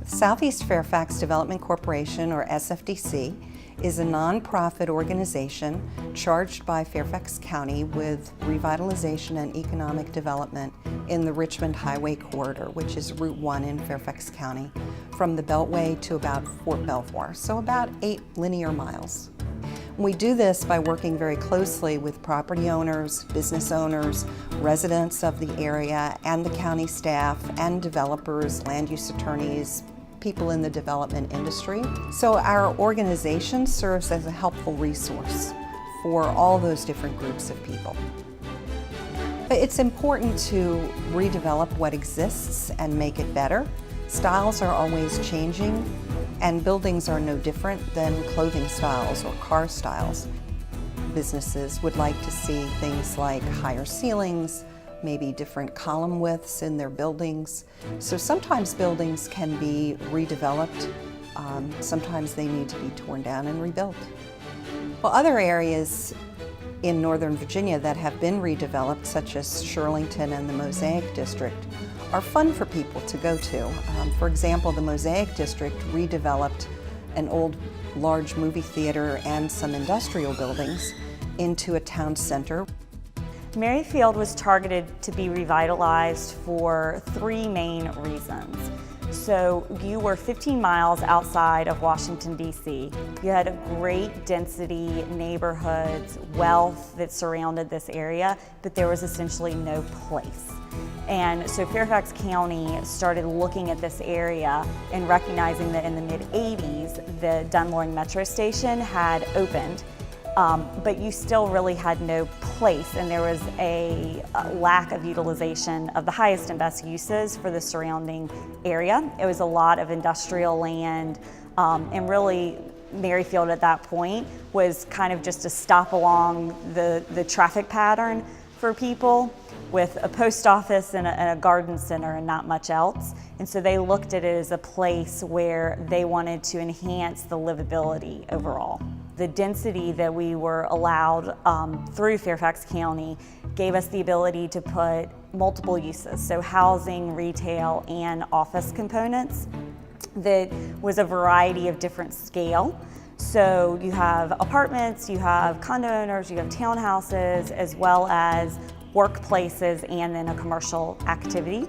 Southeast Fairfax Development Corporation, or SFDC, is a nonprofit organization charged by Fairfax County with revitalization and economic development in the Richmond Highway Corridor, which is Route 1 in Fairfax County, from the Beltway to about Fort Belvoir, so about 8 linear miles. We do this by working very closely with property owners, business owners, residents of the area, and the county staff, and developers, land use attorneys, people in the development industry. So our organization serves as a helpful resource for all those different groups of people. But it's important to redevelop what exists and make it better. Styles are always changing, and buildings are no different than clothing styles or car styles. Businesses would like to see things like higher ceilings, maybe different column widths in their buildings. So sometimes buildings can be redeveloped, sometimes they need to be torn down and rebuilt. Well, other areas in Northern Virginia that have been redeveloped, such as Shirlington and the Mosaic District, are fun for people to go to. For example, the Mosaic District redeveloped an old large movie theater and some industrial buildings into a town center. Merrifield was targeted to be revitalized for 3 main reasons. So you were 15 miles outside of Washington, D.C. You had a great density, neighborhoods, wealth that surrounded this area, but there was essentially no place. And so Fairfax County started looking at this area and recognizing that in the mid-'80s, the Dunloring Metro Station had opened, but you still really had no place, and there was a lack of utilization of the highest and best uses for the surrounding area. It was a lot of industrial land, and really Merrifield at that point was kind of just a stop along the traffic pattern for people, with a post office and a garden center and not much else. And so they looked at it as a place where they wanted to enhance the livability overall. The density that we were allowed through Fairfax County gave us the ability to put multiple uses, so housing, retail, and office components. That was a variety of different scale. So you have apartments, you have condo owners, you have townhouses, as well as workplaces and then a commercial activity.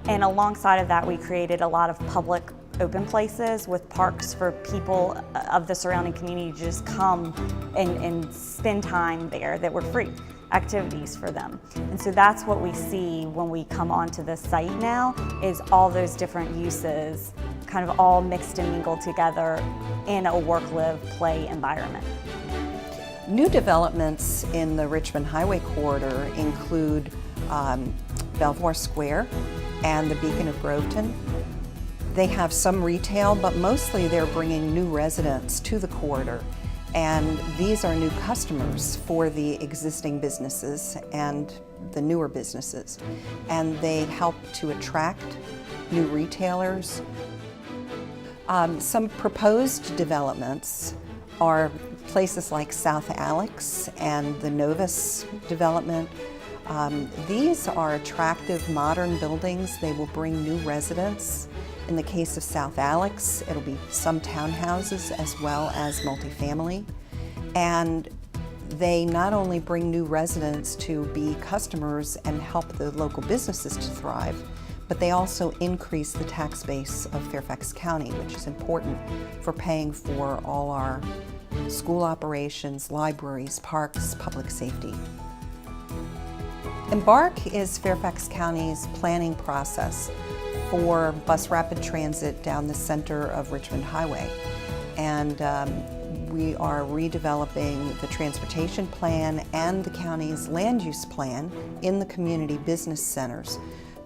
And alongside of that, we created a lot of public open places with parks for people of the surrounding community to just come and spend time there that were free, activities for them. And so that's what we see when we come onto the site now, is all those different uses kind of all mixed and mingled together in a work, live, play environment. New developments in the Richmond Highway Corridor include Belvoir Square and the Beacon of Groveton. They have some retail, but mostly they're bringing new residents to the corridor. And these are new customers for the existing businesses and the newer businesses. And they help to attract new retailers. Some proposed developments are places like South Alex and the Novus development. These are attractive modern buildings. They will bring new residents. In the case of South Alex, it'll be some townhouses as well as multifamily. And they not only bring new residents to be customers and help the local businesses to thrive, but they also increase the tax base of Fairfax County, which is important for paying for all our school operations, libraries, parks, public safety. Embark is Fairfax County's planning process for bus rapid transit down the center of Richmond Highway. And we are redeveloping the transportation plan and the county's land use plan in the community business centers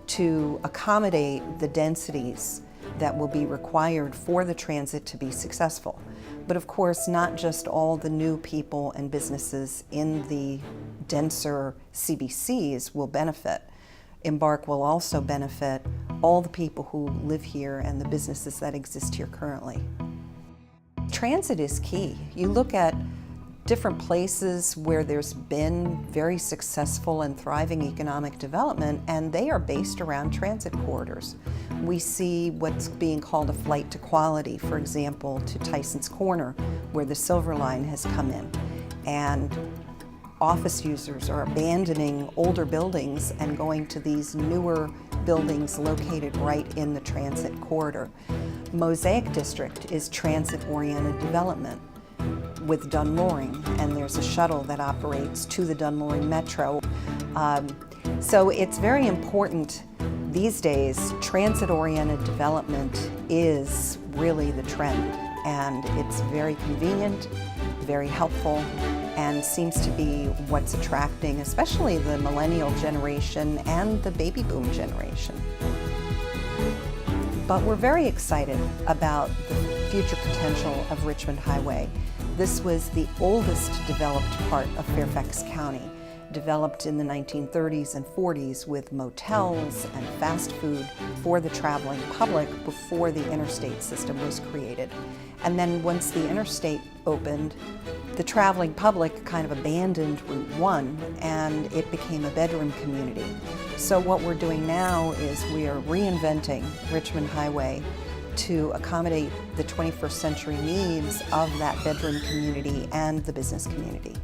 to accommodate the densities that will be required for the transit to be successful. But of course, not just all the new people and businesses in the denser CBCs will benefit. Embark will also benefit all the people who live here and the businesses that exist here currently. Transit is key. You look at different places where there's been very successful and thriving economic development, and they are based around transit corridors. We see what's being called a flight to quality, for example, to Tyson's Corner, where the Silver Line has come in. And office users are abandoning older buildings and going to these newer buildings located right in the transit corridor. Mosaic District is transit-oriented development with Dunloring, and there's a shuttle that operates to the Dunloring Metro. So it's very important these days. Transit-oriented development is really the trend, and it's very convenient, very helpful, and seems to be what's attracting especially the millennial generation and the baby boom generation. But we're very excited about the future potential of Richmond Highway. This was the oldest developed part of Fairfax County, developed in the 1930s and 40s with motels and fast food for the traveling public before the interstate system was created. And then once the interstate opened, the traveling public kind of abandoned Route 1 and it became a bedroom community. So what we're doing now is we are reinventing Richmond Highway to accommodate the 21st century needs of that bedroom community and the business community.